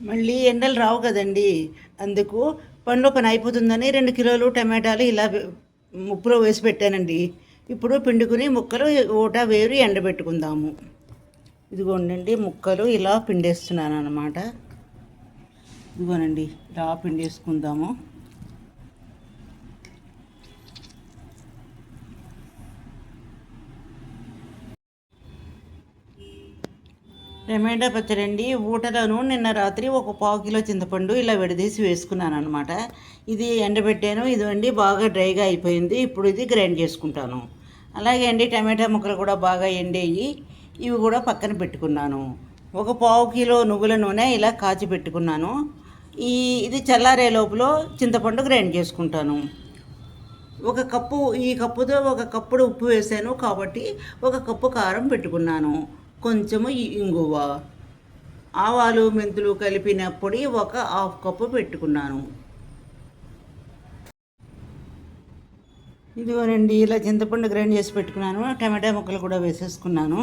మళ్ళీ ఎండలు రావు కదండి. అందుకు పనిలో పని అయిపోతుందని 2 కిలోలు టమాటాలు ఇలా ఉప్పులో వేసి పెట్టానండి. ఇప్పుడు పిండుకుని ముక్కలు ఊట వేరు ఎండబెట్టుకుందాము. ఇదిగోండి ముక్కలు ఇలా పిండేస్తున్నాను అన్నమాట. ఇదిగోనండి ఇలా పిండేసుకుందాము. టమాటా పచ్చడి అండి. ఊటలోను నిన్న రాత్రి ఒక 1/4 కిలో చింతపండు ఇలా విడదీసి వేసుకున్నాను అనమాట. ఇది ఎండబెట్టాను. ఇదిగోండి బాగా డ్రైగా అయిపోయింది. ఇప్పుడు ఇది గ్రైండ్ చేసుకుంటాను. అలాగే అండి టమాటా ముక్కలు కూడా బాగా ఎండేయి. ఇవి కూడా పక్కన పెట్టుకున్నాను. ఒక 1/4 కిలో నువ్వుల నూనె ఇలా కాచి పెట్టుకున్నాను. ఇది చల్లారే లోపల చింతపండు గ్రైండ్ చేసుకుంటాను. ఈ కప్పుతో ఒక కప్పుడు ఉప్పు వేసాను కాబట్టి ఒక కప్పు కారం పెట్టుకున్నాను. కొంచెము ఇంగువ, ఆవాలు మెంతులు కలిపిన పొడి ఒక 1/2 కప్పు పెట్టుకున్నాను. ఇదిగోనండి ఇలా చింతపండు గ్రైండ్ చేసి పెట్టుకున్నాను. టమాటా ముక్కలు కూడా వేసేసుకున్నాను.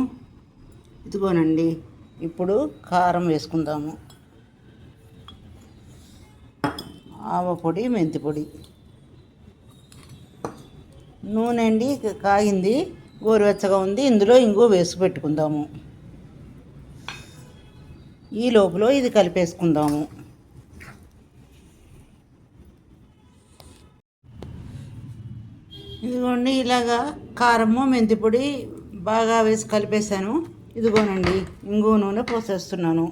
ఇదిగోనండి ఇప్పుడు కారం వేసుకుందాము. ఆవ పొడి, మెంతి పొడి, నూనె అండి కాగింది, గోరువెచ్చగా ఉంది. ఇందులో ఇంగువ వేసి పెట్టుకుందాము. ఈ లోపల ఇది కలిపేసుకుందాము. ఇదిగోండి ఇలాగా కారము మెంతి పొడి బాగా వేసి కలిపేసాను. ఇదిగోనండి ఇంగువ నూనె పోసేస్తున్నాను.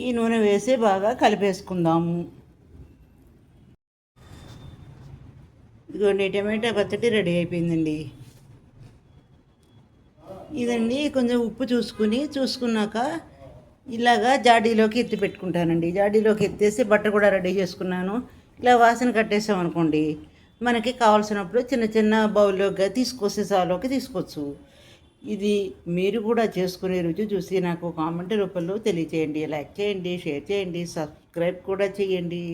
ఈ నూనె వేసి బాగా కలిపేసుకుందాము. ఇదిగోండి టమాటా పచ్చడి రెడీ అయిపోయిందండి. ఇదండి కొంచెం ఉప్పు చూసుకున్నాక ఇలాగా జాడీలోకి ఎత్తి పెట్టుకుంటానండి. జాడీలోకి ఎత్తేసి బట్ట కూడా రెడీ చేసుకున్నాను. ఇలా వాసన కట్టేసామనుకోండి, మనకి కావాల్సినప్పుడు చిన్న చిన్న బౌల్లోకి సీసాలోకి తీసుకోవచ్చు. ఇది మీరు కూడా చేసుకునే రుచి చూసి నాకు కామెంట్ రూపంలో తెలియచేయండి. లైక్ చేయండి, షేర్ చేయండి, సబ్స్క్రైబ్ కూడా చేయండి.